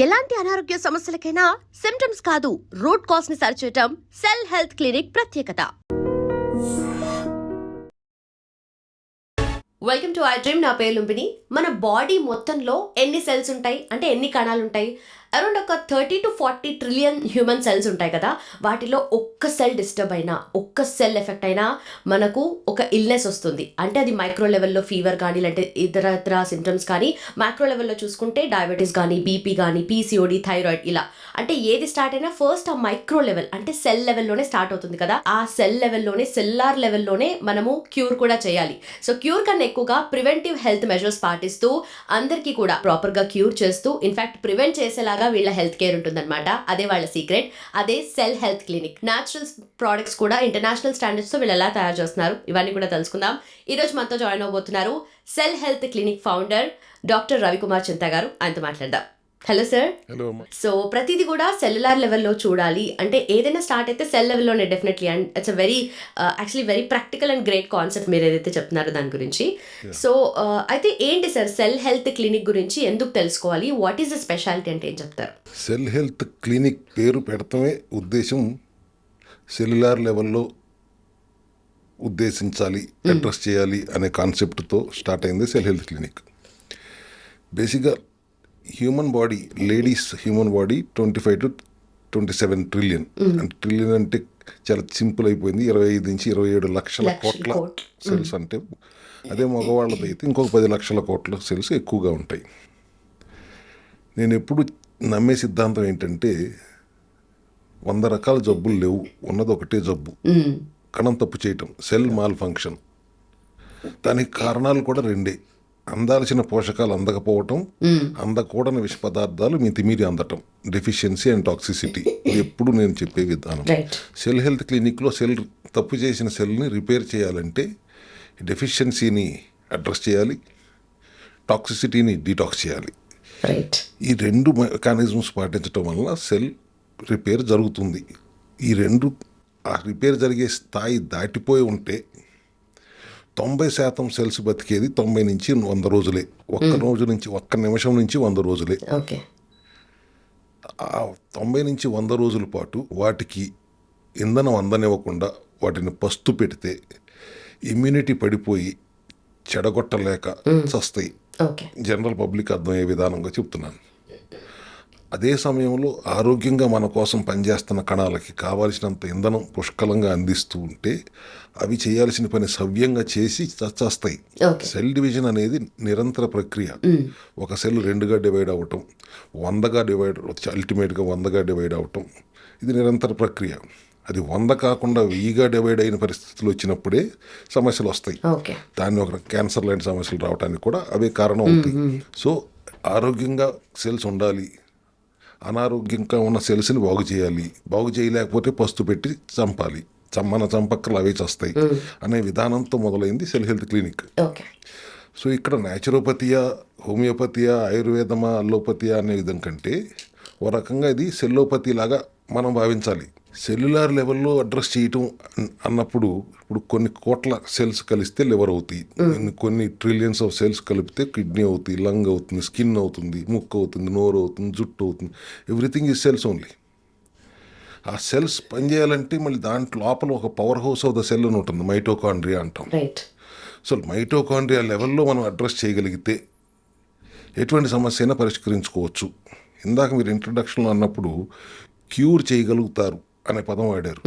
ఎలాంటి అనారోగ్య సమస్యలకైనా సిమ్టమ్స్ కాదు, రూట్ కాజ్ ని సరిచేయటం సెల్ హెల్త్ క్లినిక్ ప్రత్యేకత. Welcome to I dream. నా పేరు లుంబిని. మన బాడీ మొత్తంలో ఎన్ని సెల్స్ ఉంటాయి అంటే ఎన్ని కణాలు ఉంటాయి? అరౌండ్ ఒక 30 to 40 ట్రిలియన్ హ్యూమన్ సెల్స్ ఉంటాయి కదా. వాటిలో ఒక్క సెల్ డిస్టర్బ్ అయినా, ఒక్క సెల్ ఎఫెక్ట్ అయినా మనకు ఒక ఇల్నెస్ వస్తుంది. అంటే అది మైక్రో లెవెల్లో ఫీవర్ కానీ, లేదంటే ఇతర సిమ్టమ్స్ కానీ, మైక్రో లెవెల్లో చూసుకుంటే డయాబెటీస్ కానీ, బీపీ కానీ, పీసీఓడి, థైరాయిడ్, ఇలా. అంటే ఏది స్టార్ట్ అయినా ఫస్ట్ ఆ మైక్రో లెవెల్ అంటే సెల్ లెవెల్లోనే స్టార్ట్ అవుతుంది కదా. ఆ సెల్ లెవెల్లోనే, సెల్లార్ లెవెల్లోనే మనము క్యూర్ కూడా చేయాలి. సో క్యూర్ కన్నా ఎక్కువగా ప్రివెంటివ్ హెల్త్ మెజర్స్ పాటిస్తూ అందరికీ కూడా ప్రాపర్గా క్యూర్ చేస్తూ, ఇన్ఫాక్ట్ ప్రివెంట్ చేసేలాగా వీళ్ళ హెల్త్ కేర్ ఉంటుందన్నమాట. అదే వాళ్ళ సీక్రెట్. అదే cell health clinic. Natural products కూడా ఇంటర్నేషనల్ స్టాండర్డ్స్ తో వీళ్ళు ఎలా తయారు చేస్తున్నారు, ఇవన్నీ కూడా తెలుసుకుందాం. ఈ రోజు మనతో జాయిన్ అవబోతున్నారు cell health clinic founder doctor Ravikumar Chinta garu. ఆయనతో మాట్లాడదాం. Hello sir. హలో. సో ప్రతిదీ కూడా సెల్యులార్ లెవెల్లో చూడాలి అంటే ఏదైనా స్టార్ట్ అయితే సెల్ లెవెల్లోనే definitely. And it's actually very practical and great concept మీరు ఏదైతే చెప్తున్నారో దాని గురించి. సో అయితే ఏంటి సార్ సెల్ హెల్త్ క్లినిక్ గురించి ఎందుకు తెలుసుకోవాలి? వాట్ ఈస్ ద స్పెషాలిటీ అంటే ఏం చెప్తారు? సెల్ హెల్త్ క్లినిక్ పేరు పెడతామే ఉద్దేశం సెల్యులార్ లెవెల్లో ఉద్దేశించాలి, అడ్రస్ చేయాలి అనే కాన్సెప్ట్తో స్టార్ట్ అయింది సెల్ హెల్త్ క్లినిక్. బేసిక్గా human body, ladies human body 25 to 27 trillion. అంటే ట్రిలియన్ అంటే చాలా సింపుల్ అయిపోయింది. 25 నుంచి 27 లక్షల కోట్ల సెల్స్ అంటే. అదే మగవాళ్ళది అయితే ఇంకొక 10 లక్షల కోట్ల సెల్స్ ఎక్కువగా ఉంటాయి. నేను ఎప్పుడు నమ్మే సిద్ధాంతం ఏంటంటే 100 రకాల జబ్బులు లేవు, ఉన్నది ఒకటే జబ్బు, కణం తప్పు చేయటం, సెల్ మాల్ ఫంక్షన్. దానికి కారణాలు కూడా రెండే: అందాల్సిన పోషకాలు అందకపోవటం, అందకూడని విష పదార్థాలు మితిమీరి అందటం, డెఫిషియన్సీ అండ్ టాక్సిసిటీ. ఇది ఎప్పుడు నేను చెప్పే విధానం. సెల్ హెల్త్ క్లినిక్లో సెల్ తప్పు చేసిన సెల్ని రిపేర్ చేయాలంటే డెఫిషియన్సీని అడ్రస్ చేయాలి, టాక్సిసిటీని డీటాక్స్ చేయాలి. ఈ రెండు మెకానిజమ్స్ పాటించడం వలన సెల్ రిపేర్ జరుగుతుంది. ఈ రెండు ఆ రిపేర్ జరిగే స్థాయి దాటిపోయి ఉంటే 90% సెల్స్ బతికేది 90 నుంచి 100 రోజులే. ఒక్క నిమిషం నుంచి 100 రోజులే. ఆ 90 నుంచి 100 రోజుల పాటు వాటికి ఇంధనం అందనివ్వకుండా వాటిని పస్తు పెడితే ఇమ్యూనిటీ పడిపోయి చెడగొట్టలేక చస్తాయి. జనరల్ పబ్లిక్ అర్థమయ్యే విధానంగా చెప్తున్నాను. అదే సమయంలో ఆరోగ్యంగా మన కోసం పనిచేస్తున్న కణాలకి కావాల్సినంత ఇంధనం పుష్కలంగా అందిస్తూ ఉంటే అవి చేయాల్సిన పని సవ్యంగా చేసి చేస్తాయి. సెల్ డివిజన్ అనేది నిరంతర ప్రక్రియ. ఒక సెల్ 2గా డివైడ్ అవ్వటం, 100గా డివైడ్, అల్టిమేట్గా 100గా డివైడ్ అవ్వటం, ఇది నిరంతర ప్రక్రియ. అది 100 కాకుండా 1000గా డివైడ్ అయిన పరిస్థితులు వచ్చినప్పుడే సమస్యలు వస్తాయి. దాన్ని ఒక క్యాన్సర్ లాంటి సమస్యలు రావడానికి కూడా అవే కారణం అవుతాయి. సో ఆరోగ్యంగా సెల్స్ ఉండాలి, అనారోగ్యంగా ఉన్న సెల్స్ని బాగు చేయాలి. బాగు చేయలేకపోతే పస్తు పెట్టి చంపాలి, మన చంపక్కలు అవే చేస్తాయి అనే విధానంతో మొదలైంది సెల్ హెల్త్ క్లినిక్. సో ఇక్కడ న్యాచురోపతియా, హోమియోపతియా, ఆయుర్వేదమా, అల్లోపతియా అనే విధం కంటే ఓ రకంగా ఇది సెల్లోపతి లాగా మనం భావించాలి. సెల్యులార్ లెవెల్లో అడ్రస్ చేయటం అన్నప్పుడు ఇప్పుడు కొన్ని కోట్ల సెల్స్ కలిస్తే లివర్ అవుతాయి, కొన్ని ట్రిలియన్స్ ఆఫ్ సెల్స్ కలిపితే కిడ్నీ అవుతాయి, లంగ్ అవుతుంది, స్కిన్ అవుతుంది, ముక్కు అవుతుంది, నోరు అవుతుంది, జుట్టు అవుతుంది. Everything is cells only. ఆ సెల్స్ పనిచేయాలంటే మళ్ళీ దాంట్లో లోపల ఒక power house of the cell అని ఉంటుంది, మైటోకాండ్రియా అంటాం. సో మైటోకాండ్రియా లెవెల్లో మనం అడ్రస్ చేయగలిగితే ఎటువంటి సమస్య అయినా పరిష్కరించుకోవచ్చు. ఇందాక మీరు ఇంట్రడక్షన్లో అన్నప్పుడు క్యూర్ చేయగలుగుతారు అనే పదం వాడారు.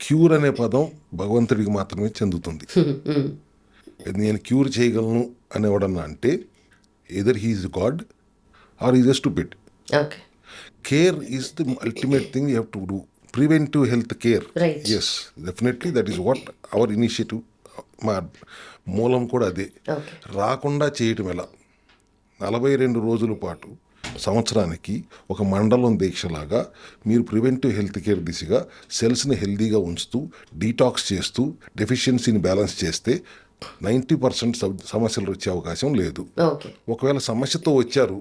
క్యూర్ అనే పదం భగవంతుడికి మాత్రమే చెందుతుంది. నేను క్యూర్ చేయగలను అనేవాడన్నా అంటే either he is God or is a stupid. Care is the ultimate thing you have to do. Preventive health care, yes definitely that is what our initiative. మా మూలం కూడా అదే. రాకుండా చేయటం ఎలా? 42 రోజుల పాటు సంవత్సరానికి ఒక మండలం దీక్షలాగా మీరు ప్రివెంటివ్ హెల్త్ కేర్ దిశగా సెల్స్ని హెల్దీగా ఉంచుతూ, డీటాక్స్ చేస్తూ, డెఫిషియన్సీని బ్యాలెన్స్ చేస్తే 90% సమస్యలు వచ్చే అవకాశం లేదు. ఒకవేళ సమస్యతో వచ్చారు,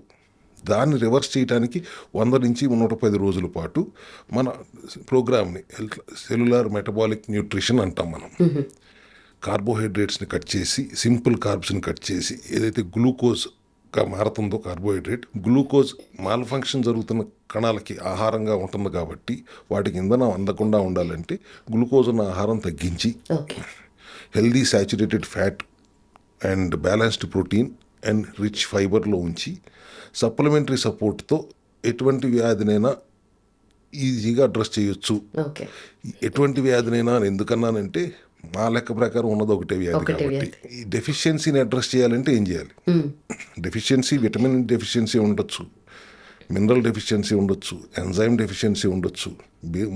దాన్ని రివర్స్ చేయడానికి 100 నుంచి 110 రోజుల పాటు మన ప్రోగ్రామ్ని సెల్యులార్ మెటబాలిక్ న్యూట్రిషన్ అంటాం మనం. కార్బోహైడ్రేట్స్ని కట్ చేసి, సింపుల్ కార్బ్స్ని కట్ చేసి, ఏదైతే గ్లూకోజ్ మారుతుందో కార్బోహైడ్రేట్, గ్లూకోజ్ మాల్ ఫంక్షన్ జరుగుతున్న కణాలకి ఆహారంగా ఉంటుంది కాబట్టి వాటికి ఇంధనం అందకుండా ఉండాలంటే గ్లూకోజ్ ఉన్న ఆహారం తగ్గించి okay. Healthy saturated fat and balanced protein and rich ఫైబర్లో ఉంచి సప్లిమెంటరీ సపోర్ట్తో ఎటువంటి వ్యాధినైనా ఈజీగా అడ్రస్ చేయొచ్చు. ఓకే. ఎటువంటి వ్యాధినైనా అని ఎందుకన్నానంటే మా లెక్క ప్రకారం ఉన్నది ఒకటే వ్యాధి ఒకటే కాబట్టి ఈ డెఫిషియన్సీని అడ్రస్ చేయాలంటే ఏం చేయాలి? డెఫిషియన్సీ విటమిన్ డెఫిషియన్సీ ఉండొచ్చు, మినరల్ డెఫిషియన్సీ ఉండొచ్చు, ఎంజైమ్ డెఫిషియన్సీ ఉండొచ్చు.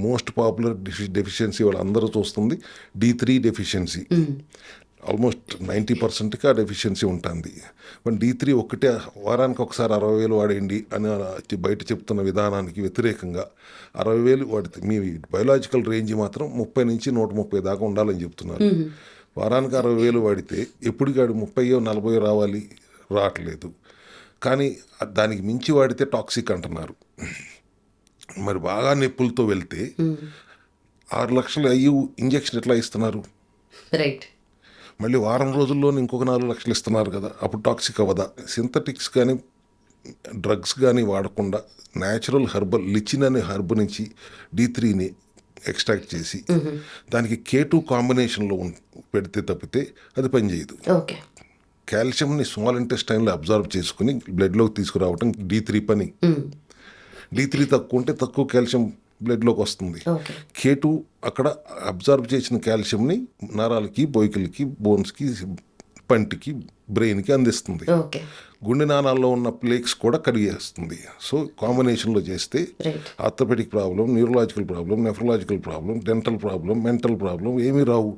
మోస్ట్ పాపులర్ డెఫిషియన్సీ వాళ్ళందరూ చూస్తుంది D3 డెఫిషియన్సీ. ఆల్మోస్ట్ 90%కి ఆ డెఫిషియన్సీ ఉంటుంది. బట్ D3 ఒక్కటే వారానికి ఒకసారి 60,000 వాడేయండి అని బయట చెప్తున్న విధానానికి వ్యతిరేకంగా 60,000 వాడితే మీ బయోలాజికల్ రేంజ్ మాత్రం 30 నుంచి 130 దాకా ఉండాలని చెప్తున్నారు. వారానికి 60,000 వాడితే ఎప్పటికాడు 30, 40 రావాలి, రావట్లేదు. కానీ దానికి మించి వాడితే టాక్సిక్ అంటున్నారు. మరి బాగా నొప్పులతో వెళ్తే 6 లక్షలు అయ్యి ఇంజక్షన్ ఎట్లా ఇస్తున్నారు? రైట్. మళ్ళీ వారం రోజుల్లోనే ఇంకొక 4 లక్షలు ఇస్తున్నారు కదా, అప్పుడు టాక్సిక్ అవ్వదా? సింథటిక్స్ కానీ డ్రగ్స్ కానీ వాడకుండా న్యాచురల్ హెర్బల్ లిచిన్ అనే హెర్బ్ నుంచి D3ని ఎక్స్ట్రాక్ట్ చేసి దానికి K2 కాంబినేషన్లో పెడితే తప్పితే అది పనిచేయదు. ఓకే. కాల్షియంని స్మాల్ ఇంటెస్టైన్లో అబ్జర్వ్ చేసుకుని బ్లడ్లోకి తీసుకురావటం D3 పని. D3 తక్కువ ఉంటే తక్కువ కాల్షియం బ్లడ్లోకి వస్తుంది. ఓకే. K2 అక్కడ అబ్జర్వ్ చేసిన కాల్షియంని నరాలకి, బొయికలకి, బోన్స్కి, పంటికి, బ్రెయిన్కి అందిస్తుంది. ఓకే. గుండె నాణాల్లో ఉన్న ప్లేక్స్ కూడా కడిగేస్తుంది. సో కాంబినేషన్లో చేస్తే right. Orthopaedic problem, neurological problem, nephrological problem, dental problem, mental problem ఏమీ రావు.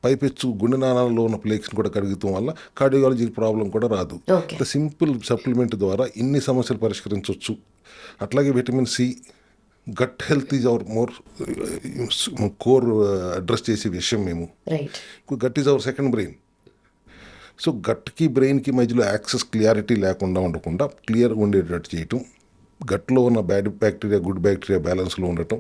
పైపెచ్చు గుండె నాణాల్లో ఉన్న ప్లేక్స్ని కూడా కడుగుతాం వల్ల కార్డియాలజీ ప్రాబ్లం కూడా రాదు. ఓకే. సింపుల్ సప్లిమెంట్ ద్వారా ఇన్ని సమస్యలు పరిష్కరించవచ్చు. అట్లాగే vitamin C, gut health is our more core address చేసే విషయం మేము. Right. Gut is our second brain. So గట్కి బ్రెయిన్కి మధ్యలో యాక్సెస్ క్లియారిటీ లేకుండా ఉండకుండా క్లియర్గా ఉండేటట్టు చేయటం, గట్లో ఉన్న బ్యాడ్ బ్యాక్టీరియా, గుడ్ బ్యాక్టీరియా బ్యాలెన్స్లో ఉండటం,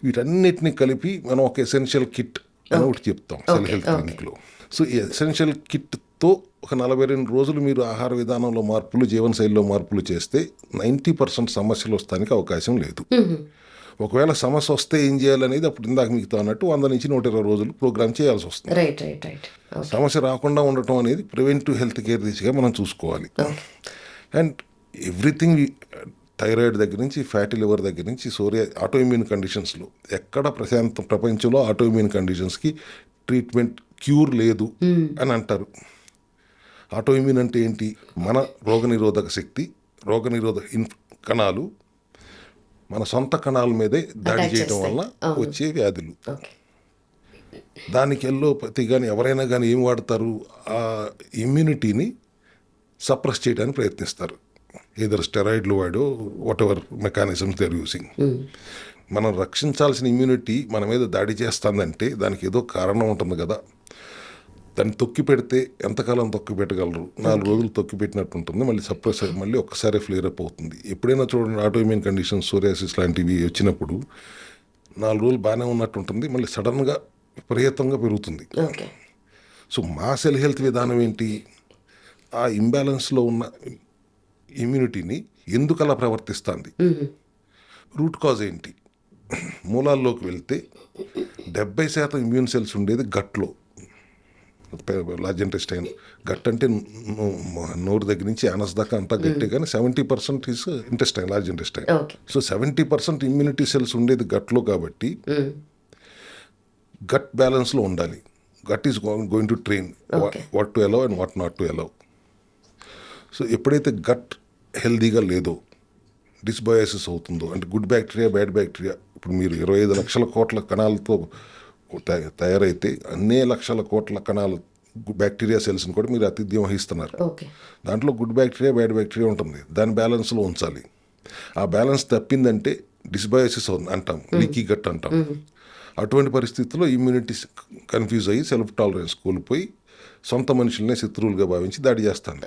వీటన్నిటిని కలిపి మనం ఒక ఎసెన్షియల్ కిట్ అని ఒకటి చెప్తాం సెల్ హెల్త్ క్లినిక్లో. సో ఈ ఎసెన్షియల్ కిట్తో ఒక 42 రోజులు మీరు ఆహార విధానంలో మార్పులు, జీవనశైలిలో మార్పులు చేస్తే 90% సమస్యలు వస్తానికి అవకాశం లేదు. ఒకవేళ సమస్య వస్తే ఏం చేయాలనేది అప్పుడు ఇందాక మీకు అన్నట్టు 100 నుంచి 120 రోజులు ప్రోగ్రామ్ చేయాల్సి వస్తుంది. రైట్. రైట్. రైట్. సమస్య రాకుండా ఉండటం అనేది ప్రివెంటివ్ హెల్త్ కేర్ దిశగా మనం చూసుకోవాలి. అండ్ ఎవ్రీథింగ్ థైరాయిడ్ దగ్గర నుంచి, ఫ్యాటీ లివర్ దగ్గర నుంచి, ఆటోఇమ్యూన్ కండిషన్స్లో ఎక్కడ ప్రపంచంలో ఆటోఇమ్యూన్ కండిషన్స్కి ట్రీట్మెంట్ క్యూర్ లేదు అని అంటారు. ఆటోఇమ్యూన్ అంటే ఏంటి? మన రోగనిరోధక శక్తి, కణాలు మన సొంత కణాల మీదే దాడి చేయడం వల్ల వచ్చే వ్యాధులు. దానికి ఎల్లోపతి కానీ ఎవరైనా కానీ ఏం వాడతారు? ఆ ఇమ్యూనిటీని సప్రెస్ చేయడానికి ప్రయత్నిస్తారు. ఏదర్ స్టెరాయిడ్లు వాడో whatever mechanisms they are using. మనం రక్షించాల్సిన ఇమ్యూనిటీ మన మీద దాడి చేస్తుందంటే దానికి ఏదో కారణం ఉంటుంది కదా. దాన్ని తొక్కి పెడితే ఎంతకాలం తొక్కి పెట్టగలరు? 4 రోజులు తొక్కి పెట్టినట్టు ఉంటుంది. మళ్ళీ సప్రెస్ మళ్ళీ ఒక్కసారి ఫ్లేర్ అప్ అవుతుంది. ఎప్పుడైనా చూడండి, ఆటోఇమ్యూన్ కండిషన్స్, సోరియాసిస్ లాంటివి వచ్చినప్పుడు 4 రోజులు బాగానే ఉన్నట్టు ఉంటుంది, మళ్ళీ సడన్గా విపరీతంగా పెరుగుతుంది. సో మా సెల్ హెల్త్ విధానం ఏంటి? ఆ ఇంబ్యాలెన్స్లో ఉన్న ఇమ్యూనిటీని ఎందుకు అలా ప్రవర్తిస్తుంది? రూట్ కాజ్ ఏంటి? మూలాల్లోకి వెళ్తే 70% ఇమ్యూన్ సెల్స్ ఉండేది గట్లో, లార్జ్ ఇంటెస్టైన్. గట్ అంటే నోరు దగ్గర నుంచి యానస్ దాకా అంతా గట్టే, కానీ 70% is intestine, large intestine. So 70% immunity cells ఉండేది గట్లో కాబట్టి గట్ బ్యాలెన్స్లో ఉండాలి. Gut is going to train what to allow and what not to allow. So ఎప్పుడైతే గట్ హెల్దీగా లేదో, డిస్బయాసిస్ అవుతుందో, అంటే గుడ్ బ్యాక్టీరియా, బ్యాడ్ బ్యాక్టీరియా, ఇప్పుడు మీరు 25 లక్షల కోట్ల కణాలతో తయారైతే అన్ని లక్షల కోట్ల కణాలు బ్యాక్టీరియా సెల్స్ని కూడా మీరు ఆతిథ్యం వహిస్తున్నారు. దాంట్లో గుడ్ బ్యాక్టీరియా, బ్యాడ్ బ్యాక్టీరియా ఉంటుంది. దాని బ్యాలెన్స్లో ఉంచాలి. ఆ బ్యాలెన్స్ తప్పిందంటే డిస్బయాసిస్ అంటాం, లీకీ గట్ అంటాం. అటువంటి పరిస్థితుల్లో ఇమ్యూనిటీ కన్ఫ్యూజ్ అయ్యి సెల్ఫ్ టాలరెన్స్ కోల్పోయి సొంత మనుషులనే శత్రువులుగా భావించి దాడి చేస్తాను.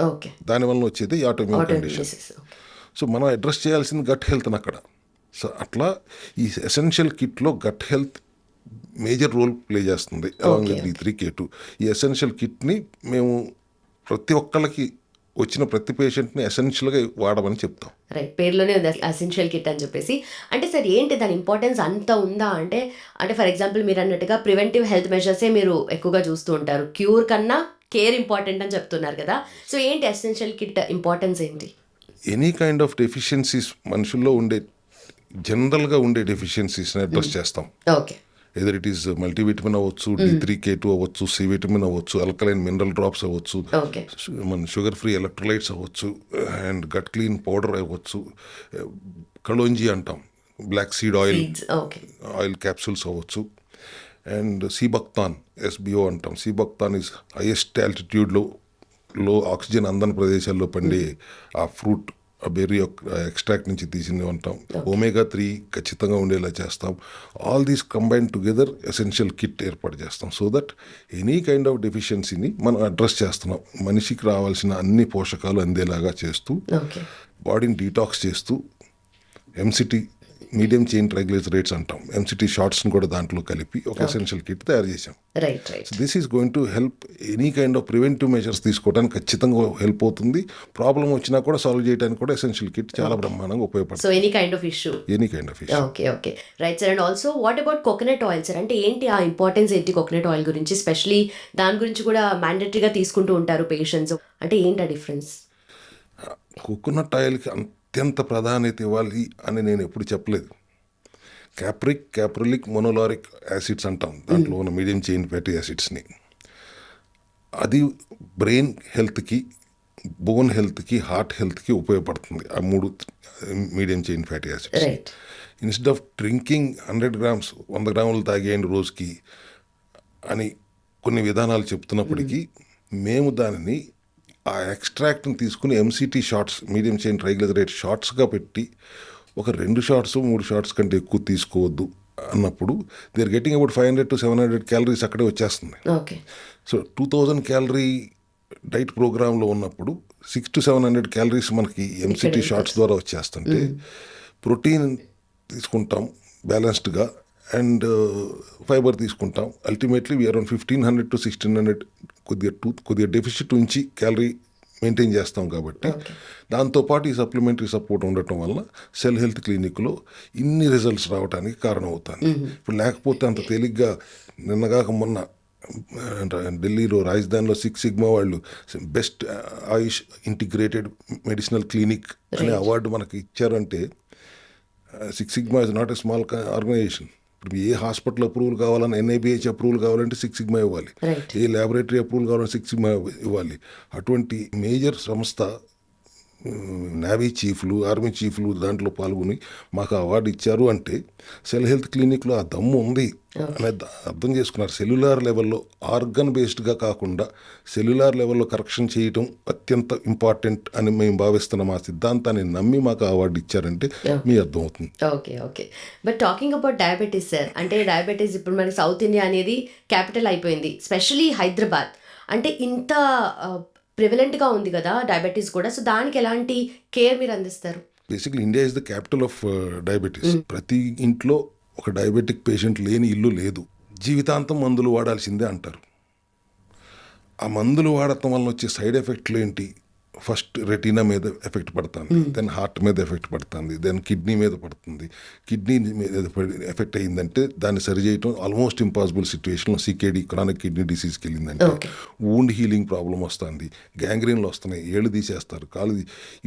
దానివల్ల వచ్చేది ఆటోఇమ్యూన్ కండిషన్. సో మనం అడ్రస్ చేయాల్సింది గట్ హెల్త్ని అక్కడ. సో అట్లా ఈ ఎసెన్షియల్ కిట్లో gut health major role play చేస్తుంది అలాంగ్ విత్ D3, K2. ఈ ఎసెన్షియల్ కిట్ని మేము ప్రతి ఒక్కళ్ళకి వచ్చిన ప్రతి పేషెంట్ని ఎసెన్షియల్గా వాడమని చెప్తాం. రైట్, పేరులోనే ఉంది అసెన్షియల్ కిట్ అని చెప్పేసి. అంటే సార్ ఏంటి దాని ఇంపార్టెన్స్ అంత ఉందా అంటే ఫర్ ఎగ్జాంపుల్ మీరు అన్నట్టుగా ప్రివెంటివ్ హెల్త్ మెజర్సే మీరు ఎక్కువగా చూస్తూ ఉంటారు, క్యూర్ కన్నా కేర్ ఇంపార్టెంట్ అని చెప్తున్నారు కదా. సో ఏంటి ఎసెన్షియల్ కిట్ ఇంపార్టెన్స్ ఏంటి? ఎనీ కైండ్ ఆఫ్ డెఫిషియన్సీస్ మనుషుల్లో ఉండే జనరల్గా ఉండే డెఫిషియన్సీస్ని అడ్రస్ చేస్తాం. Okay, either it is multivitamin అవ్వచ్చు, D3K2 అవ్వచ్చు, సి విటమిన్ అవ్వచ్చు, అల్కలైన్ మినరల్ డ్రాప్స్ అవ్వచ్చు, ఓకే, మన షుగర్ ఫ్రీ ఎలక్ట్రోలైట్స్ అవ్వచ్చు, అండ్ గట్ క్లీన్ పౌడర్ అవ్వచ్చు, కలోంజీ అంటాం, black seed oil okay, oil capsules అవ్వచ్చు, అండ్ సీబక్తాన్ SBO అంటాం. సీబక్తాన్ ఈజ్ హైయెస్ట్ ఆల్టిట్యూడ్లో లో ఆక్సిజన్ అందని ప్రదేశాల్లో పండే ఆ ఫ్రూట్, ఆ బెర్రీ ఎక్స్ట్రాక్ట్ నుంచి తీసింది అంటాం. Omega-3 ఖచ్చితంగా ఉండేలా చేస్తాం. All these combine together essential kit ఏర్పాటు చేస్తాం. So that any kind of డెఫిషియన్సీని మనం అడ్రస్ చేస్తున్నాం. మనిషికి రావాల్సిన అన్ని పోషకాలు అందేలాగా చేస్తూ, ఓకే, బాడీని డీటాక్స్ చేస్తూ, MCT మీడియం చైన్ ట్రైగ్లిజరైడ్స్ అంటాం, MCT షార్ట్స్ని కూడా దాంట్లో కలిపి ఒక ఎసెన్షియల్ కిట్ తయారు చేసాం. Right, right. So this is going to help any kind of preventive measures తీసుకోవడానికి ఖచ్చితంగా హెల్ప్ అవుతుంది. ప్రాబ్లం వచ్చినా కూడా సాల్వ్ చేయడానికి కూడా ఎసెన్షియల్ కిట్ చాలా బ్రహ్మాండంగా ఉపయోగపడుతుంది. So any kind of issue. Any kind of issue. Okay, okay, right sir. And also what about coconut oil sir? అంటే ఏంటి ఆ ఇంపార్టెన్స్ ఏంటి కోకోనట్ ఆయిల్ గురించి? స్పెషలీ దాని గురించి కూడా మ్యాండేటరీగా తీసుకుంటూ ఉంటారు పేషెంట్స్. అంటే ఏంటి ఆ డిఫరెన్స్? కోకోనట్ ఆయిల్కి అత్యంత ప్రాధాన్యత ఇవ్వాలి అని నేను ఎప్పుడు చెప్పలేదు. క్యాప్రిలిక్ మొనోలారిక్ యాసిడ్స్ అంటాం, దాంట్లో ఉన్న మీడియం చైన్ ఫ్యాటీ యాసిడ్స్ని. అది బ్రెయిన్ హెల్త్కి, బోన్ హెల్త్కి, హార్ట్ హెల్త్కి ఉపయోగపడుతుంది ఆ 3 medium chain fatty acids. Right. Instead of drinking 100 grams 100 గ్రాములు తాగేయండి రోజుకి అని కొన్ని విధానాలు చెప్తున్నప్పటికీ, మేము దానిని ఆ ఎక్స్ట్రాక్ట్ని తీసుకుని MCT shorts, medium chain triglyceride షార్ట్స్గా పెట్టి ఒక 2 షార్ట్స్ 3 షార్ట్స్ కంటే ఎక్కువ తీసుకోవద్దు అన్నప్పుడు they are getting about 500 to 700 calories అక్కడే వచ్చేస్తుంది. ఓకే. సో 2000 క్యాలరీ డైట్ ప్రోగ్రాంలో ఉన్నప్పుడు 600 to 700 క్యాలరీస్ మనకి MCT షార్ట్స్ ద్వారా వచ్చేస్తుంటే, ప్రోటీన్ తీసుకుంటాం బ్యాలెన్స్డ్గా అండ్ ఫైబర్ తీసుకుంటాం. అల్టిమేట్లీ వీఆర్ అరౌండ్ 1500 to 1600 కొద్దిగా డెఫిసిట్ ఉంచి క్యాలరీ మెయింటైన్ చేస్తాం. కాబట్టి దాంతోపాటు ఈ సప్లిమెంటరీ సపోర్ట్ ఉండటం వల్ల సెల్ హెల్త్ క్లినిక్లో ఇన్ని రిజల్ట్స్ రావడానికి కారణం అవుతుంది. ఇప్పుడు లేకపోతే అంత తేలిగ్గా నిన్నగాక మొన్న ఢిల్లీలో రాజధానిలో 6 Sigma వాళ్ళు best Ayush integrated medicinal clinic అనే అవార్డు మనకి ఇచ్చారంటే 6 Sigma is not a small organisation. ఇప్పుడు ఏ హాస్పిటల్ అప్రూవల్ కావాలన్నా, NABH అప్రూవల్ కావాలంటే 6 Sigma ఇవ్వాలి, ఏ ల్యాబొరేటరీ అప్రూవల్ కావాలంటే 6 Sigma ఇవ్వాలి. అటువంటి మేజర్ సంస్థ నేవీ చీఫ్లు, ఆర్మీ చీఫ్లు దాంట్లో పాల్గొని మాకు అవార్డు ఇచ్చారు అంటే సెల్ హెల్త్ క్లినిక్లో ఆ దమ్ము ఉంది అనేది అర్థం చేసుకున్నారు. సెల్యులార్ లెవెల్లో ఆర్గన్ బేస్డ్గా కాకుండా సెల్యులార్ లెవెల్లో కరెక్షన్ చేయటం అత్యంత ఇంపార్టెంట్ అని మేము భావిస్తున్నాం. ఆ సిద్ధాంతాన్ని నమ్మి మాకు అవార్డు ఇచ్చారంటే మీ అర్థం అవుతుంది. Okay, okay. But talking about diabetes sir, అంటే డయాబెటీస్ ఇప్పుడు మనకి సౌత్ ఇండియా అనేది క్యాపిటల్ అయిపోయింది, స్పెషలీ హైదరాబాద్. అంటే ఇంత ప్రివలెంట్గా ఉంది కదా డయాబెటీస్ కూడా. సో దానికి ఎలాంటి కేర్ మీరు అందిస్తారు? Basically India is the capital of diabetes. ప్రతి ఇంట్లో ఒక డయాబెటిక్ పేషెంట్ లేని ఇల్లు లేదు. జీవితాంతం మందులు వాడాల్సిందే అంటారు. ఆ మందులు వాడటం వల్ల వచ్చే సైడ్ ఎఫెక్ట్లు ఏంటి? ఫస్ట్ రెటీనా మీద ఎఫెక్ట్ పడుతుంది, దెన్ హార్ట్ మీద ఎఫెక్ట్ పడుతుంది, దెన్ కిడ్నీ మీద పడుతుంది. కిడ్నీ మీద ఎఫెక్ట్ అయ్యిందంటే దాన్ని సరిచేయటం ఆల్మోస్ట్ ఇంపాసిబుల్ సిచ్యువేషన్లో CKD, క్రానిక్ కిడ్నీ డిసీజ్కి వెళ్ళిందంటే వూండ్ హీలింగ్ ప్రాబ్లం వస్తుంది, గ్యాంగ్రీన్లు వస్తున్నాయి, ఏళ్ళు తీసేస్తారు, కాలు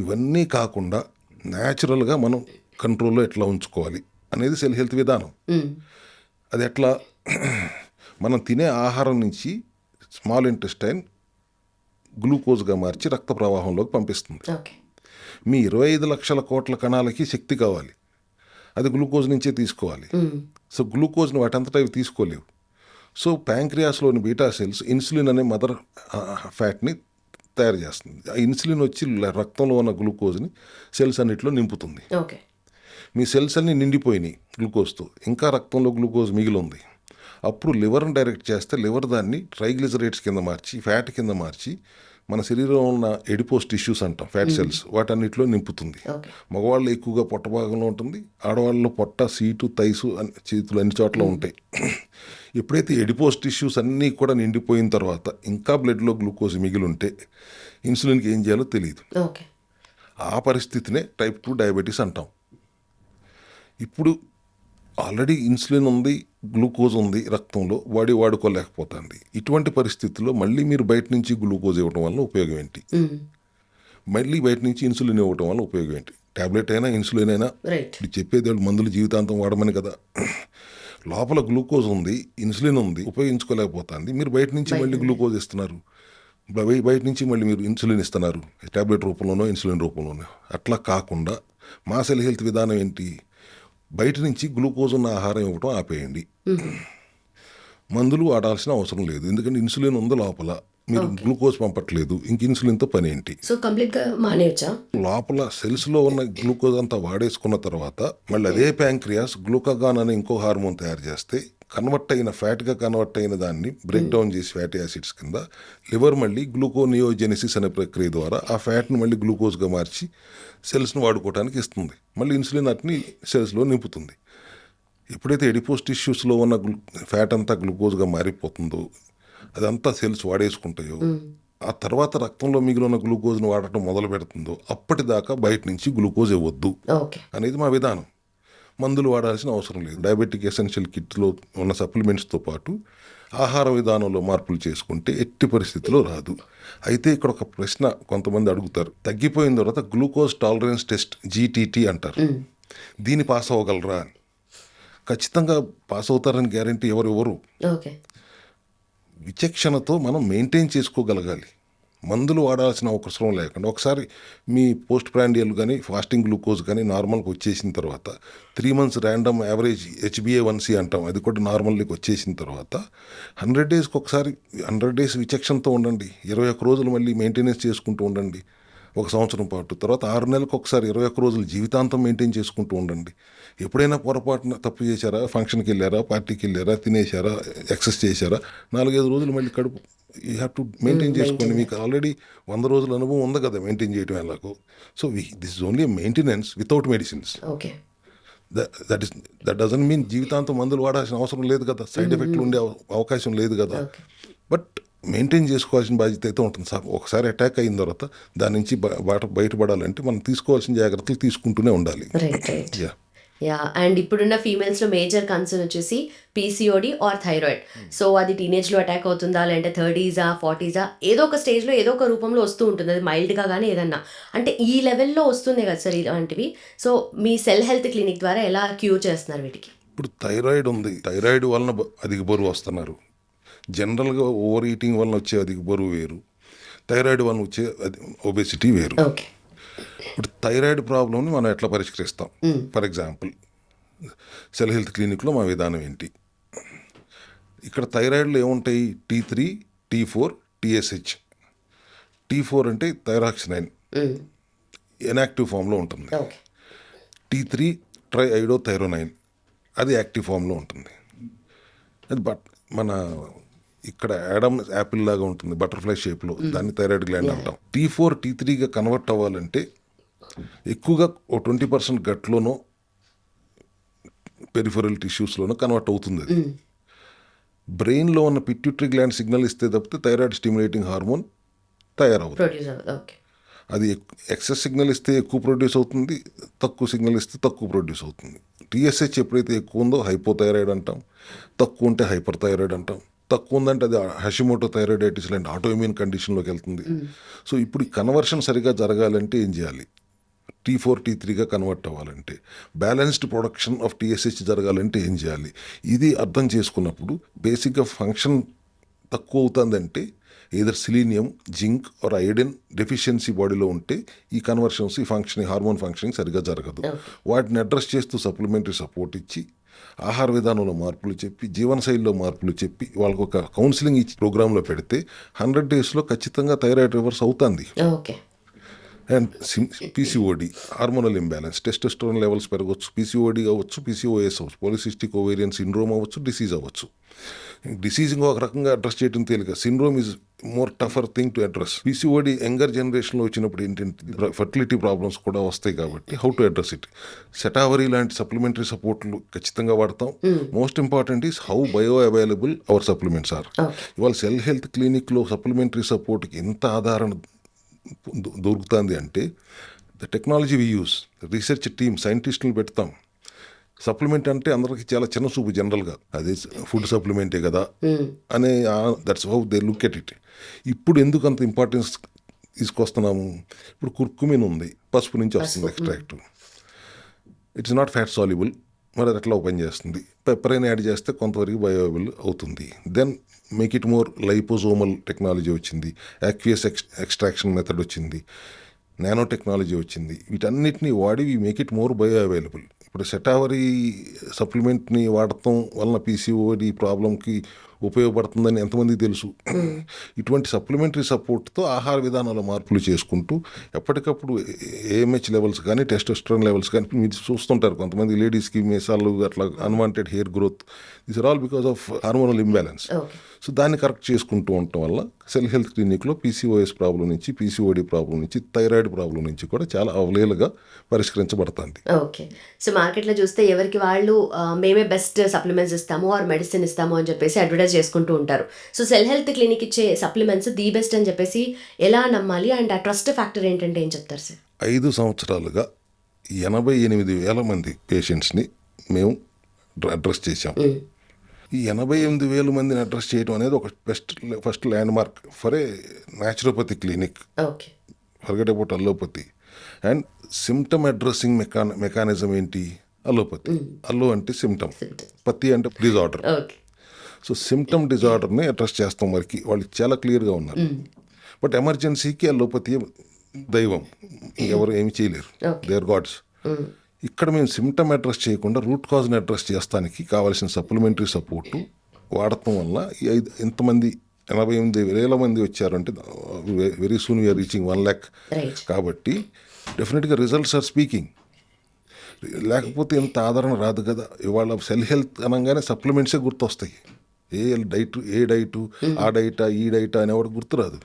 ఇవన్నీ కాకుండా న్యాచురల్గా మనం కంట్రోల్లో ఎట్లా ఉంచుకోవాలి అనేది సెల్ హెల్త్ విధానం. అది ఎట్లా? మనం తినే ఆహారం నుంచి స్మాల్ ఇంటెస్టైన్ గ్లూకోజ్గా మార్చి రక్త ప్రవాహంలోకి పంపిస్తుంది. మీ 25 లక్షల కోట్ల కణాలకి శక్తి కావాలి, అది గ్లూకోజ్ నుంచే తీసుకోవాలి. సో గ్లూకోజ్ని వాటంతటా అవి తీసుకోలేవు. సో ప్యాంక్రియాస్లోని బీటా సెల్స్ ఇన్సులిన్ అనే మదర్ ఫ్యాట్ని తయారు చేస్తుంది. ఆ ఇన్సులిన్ వచ్చి రక్తంలో ఉన్న గ్లూకోజ్ని సెల్స్ అన్నిటిలో నింపుతుంది. మీ సెల్స్ అన్ని నిండిపోయినాయి గ్లూకోజ్తో, ఇంకా రక్తంలో గ్లూకోజ్ మిగిలి ఉంది. అప్పుడు లివర్ని డైరెక్ట్ చేస్తే లివర్ దాన్ని ట్రైగ్లిజరైడ్స్ కింద మార్చి, ఫ్యాట్ కింద మార్చి మన శరీరంలో ఉన్న ఎడిపోస్ టిష్యూస్ అంటాం, ఫ్యాట్ సెల్స్, వాటన్నిటిలో నింపుతుంది. మగవాళ్ళు ఎక్కువగా పొట్ట భాగంలో ఉంటుంది, ఆడవాళ్ళలో పొట్ట, సీటు, తైసు, చేతులు అన్ని చోట్ల ఉంటాయి. ఎప్పుడైతే ఎడిపోస్ టిష్యూస్ అన్నీ కూడా నిండిపోయిన తర్వాత ఇంకా బ్లడ్లో గ్లూకోజ్ మిగిలి ఉంటే ఇన్సులిన్కి ఏం చేయాలో తెలియదు. ఓకే. ఆ పరిస్థితినే టైప్ 2 డయాబెటీస్ అంటాం. ఇప్పుడు ఆల్రెడీ ఇన్సులిన్ ఉంది, గ్లూకోజ్ ఉంది రక్తంలో, బాడీ వాడుకోలేకపోతుంది. ఇటువంటి పరిస్థితుల్లో మళ్ళీ మీరు బయట నుంచి గ్లూకోజ్ ఇవ్వడం వల్ల ఉపయోగం ఏంటి? మళ్ళీ బయట నుంచి ఇన్సులిన్ ఇవ్వడం వల్ల ఉపయోగం ఏంటి? టాబ్లెట్ అయినా ఇన్సులిన్ అయినా రైట్. ఇప్పుడు చెప్పేది వాళ్ళు మందులు జీవితాంతం వాడమని కదా. లోపల గ్లూకోజ్ ఉంది, ఇన్సులిన్ ఉంది, ఉపయోగించుకోలేకపోతుంది. మీరు బయట నుంచి మళ్ళీ గ్లూకోజ్ ఇస్తున్నారు, బయట నుంచి మళ్ళీ మీరు ఇన్సులిన్ ఇస్తున్నారు, టాబ్లెట్ రూపంలోనో ఇన్సులిన్ రూపంలోనో. అట్లా కాకుండా మా సెల్ హెల్త్ విధానం ఏంటి? బయట నుంచి గ్లూకోజ్ ఉన్న ఆహారం ఇవ్వటం ఆపేయండి. మందులు వాడాల్సిన అవసరం లేదు, ఎందుకంటే ఇన్సులిన్ ఉంది లోపల, మీరు గ్లూకోజ్ పంపట్లేదు, ఇంక ఇన్సులిన్తో పని ఏంటి? సో కంప్లీట్గా మానేయచ్చా? లోపల సెల్స్లో ఉన్న గ్లూకోజ్ అంతా వాడేసుకున్న తర్వాత మళ్ళీ అదే ప్యాంక్రియాస్ గ్లూకాగాన్ అనే ఇంకో హార్మోన్ తయారు చేస్తే ఫ్యాట్గా కన్వర్ట్ అయిన దాన్ని బ్రేక్ డౌన్ చేసి ఫ్యాటీ యాసిడ్స్ కింద లివర్ మళ్ళీ గ్లూకోనియోజెనిసిస్ అనే ప్రక్రియ ద్వారా ఆ ఫ్యాట్ని మళ్ళీ గ్లూకోజ్గా మార్చి సెల్స్ని వాడుకోవడానికి ఇస్తుంది. మళ్ళీ ఇన్సులిన్ అట్ని సెల్స్లో నింపుతుంది. ఎప్పుడైతే ఎడిపోస్ టిష్యూస్లో ఉన్న ఫ్యాట్ అంతా గ్లూకోజ్గా మారిపోతుందో, అదంతా సెల్స్ వాడేసుకుంటాయో, ఆ తర్వాత రక్తంలో మిగిలిన గ్లూకోజ్ను వాడటం మొదలు పెడుతుందో, అప్పటిదాకా బయట నుంచి గ్లూకోజ్ ఇవ్వద్దు అనేది మా విధానం. మందులు వాడాల్సిన అవసరం లేదు. డయాబెటిక్ ఎసెన్షియల్ కిట్లో ఉన్న సప్లిమెంట్స్తో పాటు ఆహార విధానంలో మార్పులు చేసుకుంటే ఎట్టి పరిస్థితిలో రాదు. అయితే ఇక్కడ ఒక ప్రశ్న కొంతమంది అడుగుతారు, తగ్గిపోయిన తర్వాత గ్లూకోజ్ టాలరెన్స్ టెస్ట్ జీటీటీ అంటారు, దీన్ని పాస్ అవ్వగలరా అని. ఖచ్చితంగా పాస్ అవుతారని గ్యారంటీ ఎవరు? విచక్షణతో మనం మెయింటైన్ చేసుకోగలగాలి. మందులు వాడాల్సిన అవసరం లేకుండా ఒకసారి మీ పోస్ట్ ప్రాండియల్ కానీ ఫాస్టింగ్ గ్లూకోజ్ కానీ నార్మల్కి వచ్చేసిన తర్వాత 3 months ర్యాండమ్ యావరేజ్ HbA1c అంటాం, అది కూడా నార్మల్కి వచ్చేసిన తర్వాత 100 daysకి ఒకసారి 100 days విచక్షణతో ఉండండి. 21 రోజులు మళ్ళీ మెయింటెనెన్స్ చేసుకుంటూ ఉండండి 1 సంవత్సరం పాటు. తర్వాత 6 నెలలకు ఒకసారి 21 రోజులు జీవితాంతం మెయింటైన్ చేసుకుంటూ ఉండండి. ఎప్పుడైనా పొరపాటున తప్పు చేశారా, ఫంక్షన్కి వెళ్ళారా, పార్టీకి వెళ్ళారా, తినేశారా, ఎక్సెస్ చేశారా, 4-5 రోజులు మళ్ళీ కడుపు యూ హ్యావ్ టు మెయింటైన్ చేసుకోండి. మీకు ఆల్రెడీ 100 రోజుల అనుభవం ఉంది కదా మెయింటైన్ చేయడం ఎలాగో. So this is only maintenance without medicines. That doesn't mean జీవితాంతం మందులు వాడాల్సిన అవసరం లేదు కదా, సైడ్ ఎఫెక్ట్లు ఉండే అవకాశం లేదు కదా. బట్ మెయింటైన్ చేసుకోవాల్సిన బాధ్యత అయితే ఉంటుంది సార్. ఒకసారి అటాక్ అయిన తర్వాత దాని నుంచి బయటపడాలంటే మనం తీసుకోవాల్సిన జాగ్రత్తలు తీసుకుంటూనే ఉండాలి. అండ్ ఇప్పుడున్న ఫీమేల్స్లో మేజర్ కన్సర్న్ వచ్చేసి పీసీఓడి ఆర్ థైరాయిడ్. సో అది టీనేజ్లో అటాక్ అవుతుందా, లేదంటే 30s, 40s, ఏదో ఒక స్టేజ్లో ఏదో ఒక రూపంలో వస్తూ ఉంటుంది, అది మైల్డ్గా కానీ ఏదన్నా. అంటే ఈ లెవెల్లో వస్తుంది కదా సార్ ఇలాంటివి. సో మీ సెల్ హెల్త్ క్లినిక్ ద్వారా ఎలా క్యూర్ చేస్తున్నారు వీటికి? ఇప్పుడు థైరాయిడ్ ఉంది, థైరాయిడ్ వలన అధిక బరువు వస్తున్నారు. జనరల్గా ఓవర్ ఈటింగ్ వలన వచ్చే అధిక బరువు వేరు, థైరాయిడ్ వలన వచ్చే ఒబెసిటీ వేరు. ఇప్పుడు థైరాయిడ్ ప్రాబ్లమ్ని మనం ఎట్లా పరిష్కరిస్తాం? ఫర్ ఎగ్జాంపుల్ సెల్ హెల్త్ క్లినిక్లో మా విధానం ఏంటి? ఇక్కడ థైరాయిడ్లో ఏముంటాయి? T3, T4, TSH. T4 అంటే థైరాక్సినైన్, ఇన్యాక్టివ్ ఫామ్లో ఉంటుంది. T3 ట్రైఐడోథైరోనైన్, అది యాక్టివ్ ఫామ్లో ఉంటుంది. అది మన ఇక్కడ యాడమ్ యాపిల్ లాగా ఉంటుంది, బటర్ఫ్లై షేప్లో, దాన్ని థైరాయిడ్ గ్లాండ్ అంటాం. T4, T3గా కన్వర్ట్ అవ్వాలంటే ఎక్కువగా 20% గట్లోనో పెరిఫెరల్ టిష్యూస్లోనో కన్వర్ట్ అవుతుంది. అది బ్రెయిన్లో ఉన్న పిట్యూటరీ గ్లాండ్ సిగ్నల్ ఇస్తే తప్పితే థైరాయిడ్ స్టిమ్యులేటింగ్ హార్మోన్ తయారవుతుంది. అది ఎక్సెస్ సిగ్నల్ ఇస్తే ఎక్కువ ప్రొడ్యూస్ అవుతుంది, తక్కువ సిగ్నల్ ఇస్తే తక్కువ ప్రొడ్యూస్ అవుతుంది. TSH ఎప్పుడైతే ఎక్కువ ఉందో హైపోథైరాయిడ్ అంటాం, తక్కువ ఉంటే హైపర్ థైరాయిడ్ అంటాం. తక్కువ ఉందంటే అది హషిమోటో థైరాయిడైటిస్ లాంటి ఆటోఇమ్యూన్ కండిషన్లోకి వెళ్తుంది. సో ఇప్పుడు ఈ కన్వర్షన్ సరిగా జరగాలంటే ఏం చేయాలి? T4, T3గా కన్వర్ట్ అవ్వాలంటే, బ్యాలెన్స్డ్ ప్రొడక్షన్ ఆఫ్ TSH జరగాలంటే ఏం చేయాలి? ఇది అర్థం చేసుకున్నప్పుడు బేసిక్గా ఫంక్షన్ తక్కువ అవుతుందంటే either selenium, zinc or iron deficiency బాడీలో ఉంటే ఈ కన్వర్షన్స్, ఈ ఫంక్షనింగ్, హార్మోన్ ఫంక్షనింగ్ సరిగ్గా జరగదు. వాటిని అడ్రస్ చేస్తూ సప్లిమెంటరీ సపోర్ట్ ఇచ్చి, ఆహార విధానంలో మార్పులు చెప్పి, జీవనశైలిలో మార్పులు చెప్పి, వాళ్ళకు ఒక కౌన్సిలింగ్ ఇచ్చి ప్రోగ్రాంలో పెడితే 100 daysలో ఖచ్చితంగా థైరాయిడ్ రివర్స్ అవుతుంది. And PCOD, hormonal imbalance, testosterone levels పెరగవచ్చు, పీసీఓడి అవ్వచ్చు, PCOS అవ్వచ్చు, పాలిసిస్టిక్ ఓవేరియన్ సిండ్రోమ్ అవ్వచ్చు, డిసీజ్ అవ్వచ్చు. డిసీజ్ ఒక రకంగా అడ్రస్ చేయడం తేలిక, syndrome is more tougher thing to address. PCOD younger జనరేషన్లో వచ్చినప్పుడు ఏంటంటే ఫర్టిలిటీ ప్రాబ్లమ్స్ కూడా వస్తాయి కాబట్టి how to address it? Shatavari లాంటి సప్లిమెంటరీ సపోర్ట్లు ఖచ్చితంగా వాడతాం. Most important is how bio available our supplements are. ఇవాళ సెల్ హెల్త్ క్లినిక్లో సప్లిమెంటరీ సపోర్ట్కి ఎంత ఆధారణ దొరుకుతుంది అంటే the technology we use, research team, సైంటిస్టులు పెడతాం. సప్లిమెంట్ అంటే అందరికి చాలా చిన్న చూపు జనరల్గా, అదే ఫుడ్ సప్లిమెంటే కదా అనే that's how they look at it. ఇప్పుడు ఎందుకు అంత ఇంపార్టెన్స్ తీసుకొస్తున్నాము? ఇప్పుడు కుర్కుమిన్ ఉంది, పసుపు నుంచి వస్తుంది extract. It's not fat soluble, మరి అది ఎట్లా ఓపెన్ చేస్తుంది. పెప్పర్ అయినా యాడ్ చేస్తే కొంతవరకు బయోవబుల్ అవుతుంది. Then make it more liposomal technology వచ్చింది, యాక్వియస్ ఎక్స్ట్రాక్షన్ మెథడ్ వచ్చింది, నానో టెక్నాలజీ వచ్చింది. వీటన్నిటిని వాడి we make it more bio available. ఇప్పుడు సెటావరీ సప్లిమెంట్ని వాడటం వలన పీసీఓడి ప్రాబ్లంకి ఉపయోగపడుతుందని ఎంతమందికి తెలుసు? ఇటువంటి సప్లిమెంటరీ సపోర్ట్తో ఆహార విధానాల మార్పులు చేసుకుంటూ ఎప్పటికప్పుడు ఏఎంహెచ్ లెవెల్స్ కానీ టెస్టోస్టెరాన్ లెవెల్స్ కానీ మీరు చూస్తుంటారు. కొంతమంది లేడీస్కి మీసాలు అట్లా unwanted hair growth, this are all because of hormonal imbalance. So దాన్ని కరెక్ట్ చేసుకుంటూ ఉండటం వల్ల సెల్ హెల్త్ క్లినిక్లో పీసీఓఎస్ ప్రాబ్లం నుంచి, పీసీఓడి ప్రాబ్లం నుంచి, థైరాయిడ్ ప్రాబ్లం నుంచి కూడా చాలా అవలేలుగా పరిష్కరించబడుతుంది. ఓకే. సో మార్కెట్లో చూస్తే ఎవరికి వాళ్ళు మేమే బెస్ట్ సప్లిమెంట్స్ ఇస్తాము ఆర్ మెడిసిన్ ఇస్తాము అని చెప్పేసి అడ్వర్టైజ్ చేసుకుంటూ ఉంటారు. సో సెల్ హెల్త్ క్లినిక్ ఇచ్చే సప్లిమెంట్స్ ది బెస్ట్ అని చెప్పేసి ఎలా నమ్మాలి అండ్ ఆ ట్రస్ట్ ఫ్యాక్టర్ ఏంటంటే ఏం చెప్తారు సార్? 5 సంవత్సరాలుగా 88,000 మంది పేషెంట్స్ని మేము అడ్రస్ చేశాం. ఈ 88,000 మందిని అడ్రస్ చేయడం అనేది ఒక first landmark for a naturopathy clinic. Okay. Forget about allopathy. And symptom addressing mechanism ఏంటి? అల్లోపతి. అల్లో అంటే సిమ్టమ్, పతి అంటే డిజార్డర్. ఓకే. సో సిమ్టమ్ డిజార్డర్ని అడ్రస్ చేస్తాం. వరకు వాళ్ళు చాలా క్లియర్గా ఉన్నారు. బట్ ఎమర్జెన్సీకి అల్లోపతి దైవం, ఎవరు ఏమి చేయలేరు, దే ఆర్ గాడ్స్. ఇక్కడ మేము సిమ్టమ్ అడ్రస్ చేయకుండా రూట్ కాజ్ని అడ్రస్ చేస్తానికి కావాల్సిన సప్లిమెంటరీ సపోర్టు వాడటం వల్ల ఇంతమంది 88,000 మంది వచ్చారంటే very soon we're reaching 1 lakh. కాబట్టి డెఫినెట్గా రిజల్ట్స్ ఆర్ స్పీకింగ్. లేకపోతే ఇంత ఆదరణ రాదు కదా. ఇవాళ సెల్ హెల్త్ అనగానే సప్లిమెంట్సే గుర్తొస్తాయి. ఏ డైటు ఆ డైటా ఈ డైటా అనేవాడు గుర్తురాదు.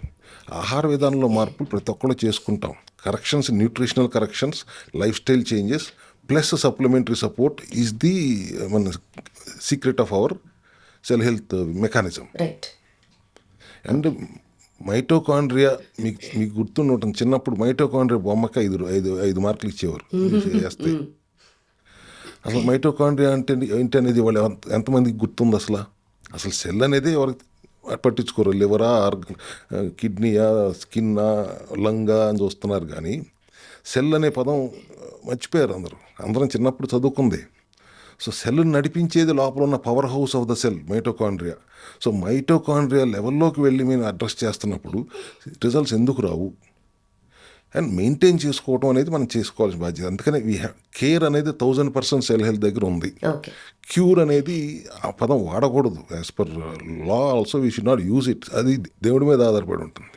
ఆహార విధానంలో మార్పులు ప్రతి ఒక్కళ్ళు చేసుకుంటాం. Corrections, nutritional corrections, life style changes plus supplementary support is the మన secret of our cell health mechanism. And mitochondria మీకు గుర్తుండటం, చిన్నప్పుడు మైటోకాండ్రియా బొమ్మకి 5 మార్కులు ఇచ్చేవారు వేస్తే. అసలు మైటోకాండ్రియా అంటే ఏంటి అనేది వాళ్ళు ఎంతమందికి గుర్తుంది? అసలు సెల్ అనేది ఎవరికి పట్టించుకోరు. లివరా, కిడ్నీయా, స్కిన్నా, లంగా అని చూస్తున్నారు. కానీ సెల్ అనే పదం మర్చిపోయారు అందరం చిన్నప్పుడు చదువుకుంది. సో సెల్ నడిపించేది లోపల ఉన్న power house of the cell mitochondria. So mitochondria లెవెల్లోకి వెళ్ళి మేము అడ్రస్ చేస్తున్నప్పుడు రిజల్ట్స్ ఎందుకు రావు? అండ్ మెయింటైన్ చేసుకోవడం అనేది మనం చేసుకోవాల్సిన బాధ్యత. అందుకనే కేర్ అనేది 1000% సెల్ హెల్త్ దగ్గర ఉంది. క్యూర్ అనేది ఆ పదం వాడకూడదు. As per law also we should not use it. అది దేవుడి మీద ఆధారపడి ఉంటుంది.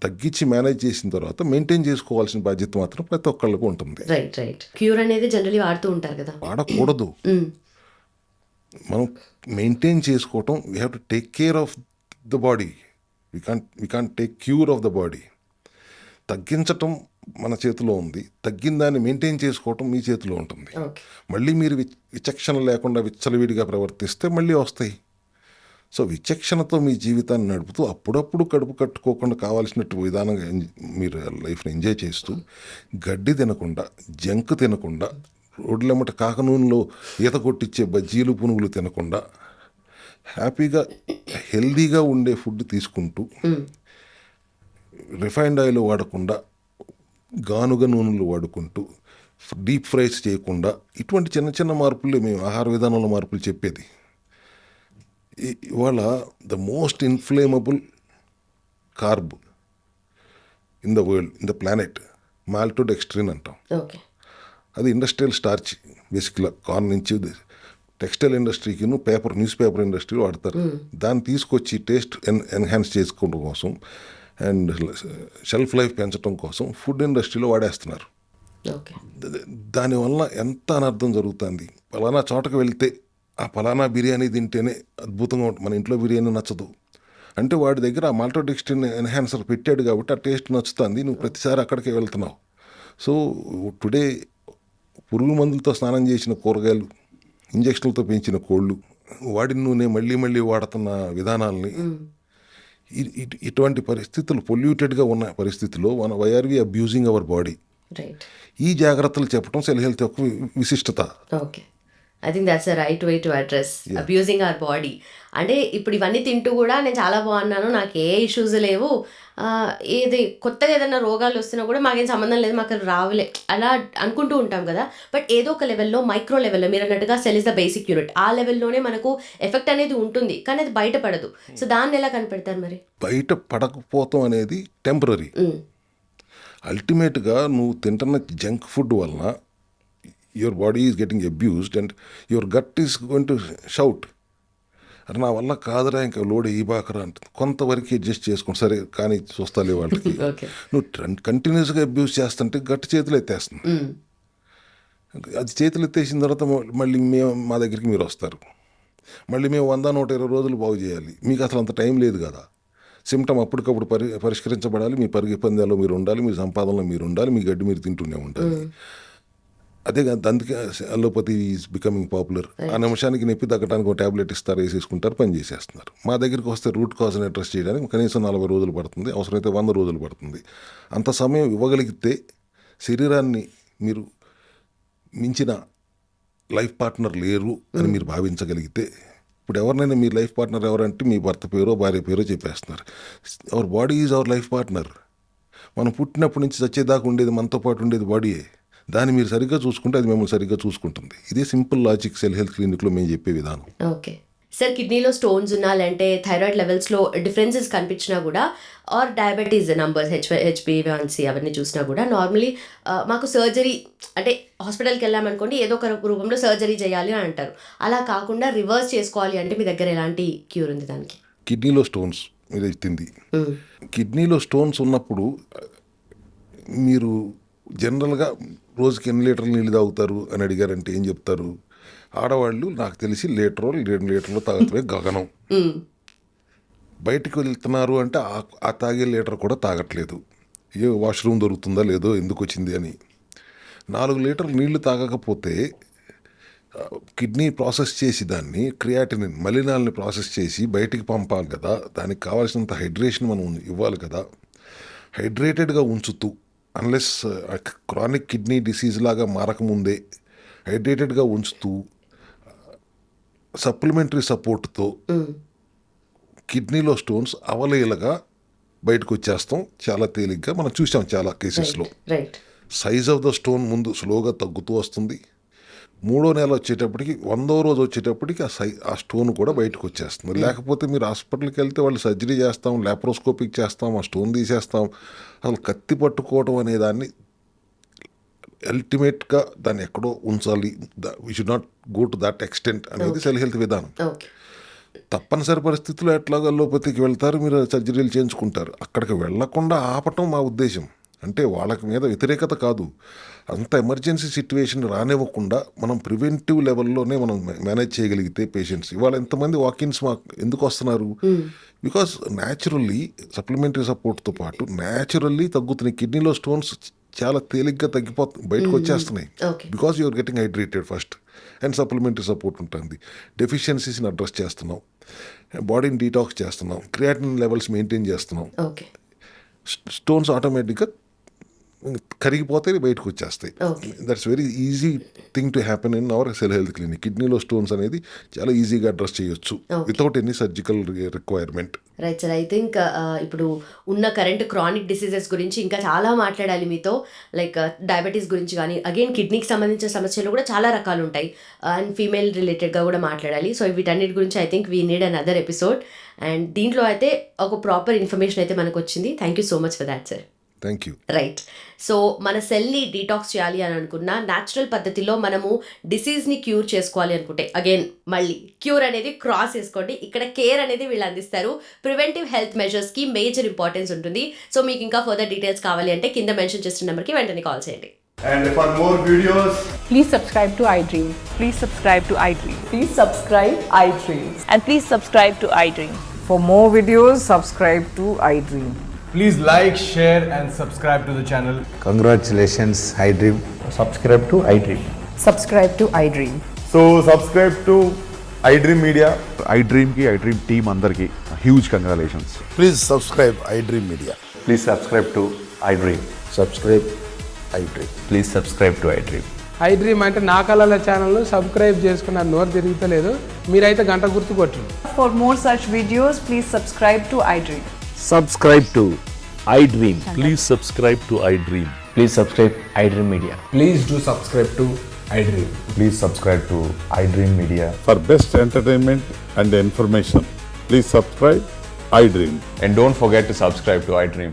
తగ్గించి మేనేజ్ చేసిన తర్వాత మెయింటైన్ చేసుకోవాల్సిన బాధ్యత మాత్రం ప్రతి ఒక్కళ్ళకు ఉంటుంది. క్యూర్ అనేది జనరల్లీ వాడుతూ ఉంటారు కదా, వాడకూడదు. మనం మెయింటైన్ చేసుకోవటం, we have to take care of the body. We can't take cure of the body. తగ్గించటం మన చేతిలో ఉంది, తగ్గిన దాన్ని మెయింటైన్ చేసుకోవటం మీ చేతిలో ఉంటుంది. మళ్ళీ మీరు విచక్షణ లేకుండా విచ్చలవిడిగా ప్రవర్తిస్తే మళ్ళీ వస్తాయి. సో విచక్షణతో మీ జీవితాన్ని నడుపుతూ అప్పుడప్పుడు కడుపు కట్టుకోకుండా కావాల్సినట్టు విధానంగా మీరు లైఫ్ని ఎంజాయ్ చేస్తూ, గడ్డి తినకుండా, జంక్ తినకుండా, రోడ్లెమ్మట కాకనూనెలో ఈత కొట్టించే బజ్జీలు పునుగులు తినకుండా హ్యాపీగా హెల్దీగా ఉండే ఫుడ్ తీసుకుంటూ, రిఫైన్డ్ ఆయిల్ వాడకుండా గానుగ నూనెలు వాడుకుంటూ, డీప్ ఫ్రైస్ చేయకుండా, ఇటువంటి చిన్న చిన్న మార్పులు మేము ఆహార విధానంలో మార్పులు చెప్పేది. ఇవాళ the most inflammable carb in the world, in the planet, maltodextrin అంటాం. అది ఇండస్ట్రియల్ స్టార్చ్. బేసిక్గా కార్న్ నుంచి టెక్స్టైల్ ఇండస్ట్రీకి న్యూస్ పేపర్ ఇండస్ట్రీలో వాడతారు. దాన్ని తీసుకొచ్చి టేస్ట్ ఎన్హాన్స్ చేసుకోవడం కోసం అండ్ షెల్ఫ్ లైఫ్ పెంచడం కోసం ఫుడ్ ఇండస్ట్రీలో వాడేస్తున్నారు. దానివల్ల ఎంత అనర్థం జరుగుతుంది. పలానా చోటకు వెళ్తే ఆ పలానా బిర్యానీ తింటేనే అద్భుతంగా ఉంటుంది, మన ఇంట్లో బిర్యానీ నచ్చదు అంటే వాడి దగ్గర ఆ మాల్టోడెక్స్ట్రిన్ ఎన్హాన్సర్ పెట్టాడు కాబట్టి ఆ టేస్ట్ నచ్చుతుంది, నువ్వు ప్రతిసారి అక్కడికే వెళ్తున్నావు. సో టుడే పురుగు మందులతో స్నానం చేసిన కూరగాయలు, ఇంజక్షన్లతో పెంచిన కోళ్ళు, వాడిన నూనె మళ్ళీ మళ్ళీ వాడుతున్న విధానాలని ఇటువంటి పరిస్థితులు పొల్యూటెడ్గా ఉన్న పరిస్థితిలో why are we abusing our body? Right. ఈ జాగ్రత్తలు చెప్పడం సెల్ హెల్త్ యొక్క విశిష్టత. Okay, I think that's a right way to address abusing our body. అంటే ఇప్పుడు ఇవన్నీ తింటూ కూడా నేను చాలా బాగున్నాను, నాకు ఏ ఇష్యూస్ లేవు, ఏది కొత్తగా ఏదైనా రోగాలు వస్తున్నా కూడా మాకేం సంబంధం లేదు, మాకు రావులే అలా అనుకుంటూ ఉంటాం కదా. బట్ ఏదో ఒక లెవెల్లో, మైక్రో లెవెల్లో మీరు అన్నట్టుగా cell is the basic unit, ఆ లెవెల్లోనే మనకు ఎఫెక్ట్ అనేది ఉంటుంది, కానీ అది బయటపడదు. సో దాన్ని ఎలా కనిపెడతారు మరి? బయట పడకపోవటం అనేది టెంపరీ. అల్టిమేట్గా నువ్వు తింటున్న జంక్ ఫుడ్ వలన your body is getting abused and your gut is going to shout, అది నా వల్ల కాదురా ఇంకా లోడ్ బాకరా అంటుంది. కొంతవరకు అడ్జస్ట్ చేసుకోండి, సరే కానీ చూస్తాలే వాళ్ళకి. నువ్వు కంటిన్యూస్గా అబ్యూస్ చేస్తుంటే గట్టి చేతులు ఎత్తేస్తుంది. అది చేతులు ఎత్తేసిన తర్వాత మళ్ళీ మా దగ్గరికి మీరు వస్తారు, మళ్ళీ మేము 100-120 రోజులు బాగు చేయాలి. మీకు అసలు అంత టైం లేదు కదా. సిమ్టమ్ అప్పటికప్పుడు పరిష్కరించబడాలి. మీ పరిగి పందాల్లో మీరు ఉండాలి, మీ సంపాదనలో మీరు ఉండాలి, మీ గడ్డి మీరు తింటూనే ఉండాలి. అదే కదా, అందుకే అలోపతి ఈజ్ బికమింగ్ పాపులర్. ఆ నిమిషానికి నొప్పి తగ్గడానికి ఒక ట్యాబ్లెట్ ఇస్తారు, వేసేసుకుంటారు, పని చేసేస్తున్నారు. మా దగ్గరికి వస్తే రూట్ కాజ్ని అడ్రస్ చేయడానికి కనీసం 40 రోజులు పడుతుంది, అవసరమైతే 100 రోజులు పడుతుంది. అంత సమయం ఇవ్వగలిగితే శరీరాన్ని మీరు మించిన లైఫ్ పార్ట్నర్ లేరు అని మీరు భావించగలిగితే, ఇప్పుడు ఎవరినైనా మీ లైఫ్ పార్ట్నర్ ఎవరంటే మీ భర్త పేరో భార్య పేరో చెప్పేస్తున్నారు. Our body is our life partner. మనం పుట్టినప్పటి నుంచి చచ్చేదాకా ఉండేది మనతో పాటు ఉండేది బాడీయే. దాన్ని మీరు సరిగ్గా చూసుకుంటే అది మిమ్మల్ని సరిగ్గా చూసుకుంటుంది. ఇదే సింపుల్ లాజిక్ సెల్ హెల్త్ క్లినిక్లో మేము చెప్పే విధానం. ఓకే సార్, కిడ్నీలో స్టోన్స్ ఉన్నా లేదంటే థైరాయిడ్ లెవెల్స్లో డిఫరెన్సెస్ కనిపించినా కూడా, ఆర్ డయాబెటీస్ నంబర్స్ HbA1c అవన్నీ చూసినా కూడా నార్మలీ మాకు సర్జరీ అంటే హాస్పిటల్కి వెళ్ళామనుకోండి, ఏదో ఒక రూపంలో సర్జరీ చేయాలి అని అంటారు. అలా కాకుండా రివర్స్ చేసుకోవాలి అంటే మీ దగ్గర ఎలాంటి క్యూర్ ఉంది దానికి? కిడ్నీలో స్టోన్స్ మీరు ఎత్తింది, కిడ్నీలో స్టోన్స్ ఉన్నప్పుడు మీరు జనరల్గా రోజుకి ఎన్ని లీటర్లు నీళ్ళు తాగుతారు అని అడిగారంటే ఏం చెప్తారు? ఆడవాళ్ళు నాకు తెలిసి 1-2 లీటర్లు తాగటమే గగనం. బయటికి వెళ్తున్నారు అంటే ఆ తాగే లీటర్ కూడా తాగట్లేదు, ఏ వాష్రూమ్ దొరుకుతుందా లేదో ఎందుకు వచ్చింది అని. 4 లీటర్లు నీళ్లు తాగకపోతే కిడ్నీ ప్రాసెస్ చేసి దాన్ని క్రియాటినిన్ మలినాలని ప్రాసెస్ చేసి బయటికి పంపాలి కదా, దానికి కావాల్సినంత హైడ్రేషన్ మనం ఇవ్వాలి కదా. హైడ్రేటెడ్గా ఉంచుతూ, అన్లెస్ క్రానిక్ కిడ్నీ డిసీజ్ లాగా మారకముందే హైడ్రేటెడ్గా ఉంచుతూ సప్లిమెంటరీ సపోర్ట్తో కిడ్నీలో స్టోన్స్ అవలీలగా బయటకు వచ్చేస్తాం చాలా తేలిగ్గా. మనం చూసాం చాలా కేసెస్లో. సైజ్ ఆఫ్ ద స్టోన్ ముందు స్లోగా తగ్గుతూ వస్తుంది. 3వ నెల వచ్చేటప్పటికి 100వ రోజు వచ్చేటప్పటికి ఆ స్టోన్ కూడా బయటకు వచ్చేస్తుంది. లేకపోతే మీరు హాస్పిటల్కి వెళ్తే వాళ్ళు సర్జరీ చేస్తాం, లాప్రోస్కోపిక్ చేస్తాం, ఆ స్టోన్ తీసేస్తాం. అసలు కత్తి పట్టుకోవడం అనే దాన్ని అల్టిమేట్గా దాన్ని ఎక్కడో ఉంచాలి. We should not go to that extent అనేది సెల్ హెల్త్ విధానం. తప్పనిసరి పరిస్థితుల్లో ఎట్లాగో అలోపతికి వెళ్తారు, మీరు సర్జరీలు చేయించుకుంటారు. అక్కడికి వెళ్లకుండా ఆపటం మా ఉద్దేశం. అంటే వాళ్ళకి మీద వ్యతిరేకత కాదు, అంత ఎమర్జెన్సీ సిచ్యువేషన్ రానివ్వకుండా మనం ప్రివెంటివ్ లెవెల్లోనే మనం మేనేజ్ చేయగలిగితే పేషెంట్స్. ఇవాళ ఎంతమంది వాకిన్స్ మాకు ఎందుకు వస్తున్నారు? బికాస్ న్యాచురల్లీ సప్లిమెంటరీ సపోర్ట్తో పాటు న్యాచురల్లీ తగ్గుతున్నాయి. కిడ్నీలో స్టోన్స్ చాలా తేలిగ్గా బయటకు వచ్చేస్తున్నాయి. Because you're getting hydrated first and supplementary support ఉంటుంది. డెఫిషియన్సీస్ని అడ్రస్ చేస్తున్నాం, బాడీని డీటాక్స్ చేస్తున్నాం, క్రియాటినిన్ లెవెల్స్ మెయింటైన్ చేస్తున్నాం. స్టోన్స్ ఆటోమేటిక్గా కరిగిపోతే బయటకు వచ్చేస్తాయి. That's very easy thing to happen in our cell health clinic. కిడ్నీలో స్టోన్స్ అనేది చాలా ఈజీగా అడ్రస్ చేయొచ్చు without any surgical requirement. Right sir, I think ఇప్పుడు ఉన్న కరెంట్ క్రానిక్ డిసీజెస్ గురించి ఇంకా చాలా మాట్లాడాలి మీతో. లైక్ డయాబెటీస్ గురించి కానీ, అగైన్ కిడ్నీకి సంబంధించిన సమస్యలు కూడా చాలా రకాలు ఉంటాయి, అండ్ ఫీమేల్ రిలేటెడ్గా కూడా మాట్లాడాలి. సో వీటన్నిటి గురించి I think we need an other episode. And దీంట్లో అయితే ఒక ప్రాపర్ ఇన్ఫర్మేషన్ అయితే మనకు వచ్చింది. Thank you so much for that sir. Thank you. Right, so మన సెల్ని డీటాక్స్ చేయాలి అని అనుకున్న న్యాచురల్ పద్ధతిలో మనము డిసీజ్ని క్యూర్ చేసుకోవాలి అనుకుంటే, అగైన్ మళ్ళీ క్యూర్ అనేది క్రాస్ చేసుకోండి, ఇక్కడ కేర్ అనేది వీళ్ళు అందిస్తారు. ప్రివెంటివ్ హెల్త్ మెజర్స్కి మేజర్ ఇంపార్టెన్స్ ఉంటుంది. సో మీకు ఇంకా ఫర్దర్ డీటెయిల్స్ కావాలి అంటే కింద మెన్షన్ చేసిన నెంబర్కి వెంటనే కాల్ చేయండి. And for more videos, please subscribe to iDream. Please subscribe to iDream. Please subscribe iDream. And please subscribe to iDream. For more videos, subscribe to iDream. please like, share and subscribe to the channel. Congratulations, iDream. Subscribe to iDream. Subscribe to iDream. So subscribe to iDream Media. IDream team అందరికి huge congratulations. Please subscribe iDream Media. Please subscribe to iDream. Subscribe iDream. Please subscribe to iDream. iDream అంటే నా కళల channel subscribe చేసుకున్న నోరు తిరుగుతలేదు, మీరైతే గంట గుర్తు కొట్టండి. For more such videos, please subscribe to iDream. Subscribe to iDream. Please subscribe to iDream. Please subscribe iDream Media. Please do subscribe to iDream. Please subscribe to iDream Media. For best entertainment and information, please subscribe iDream. And don't forget to subscribe to iDream.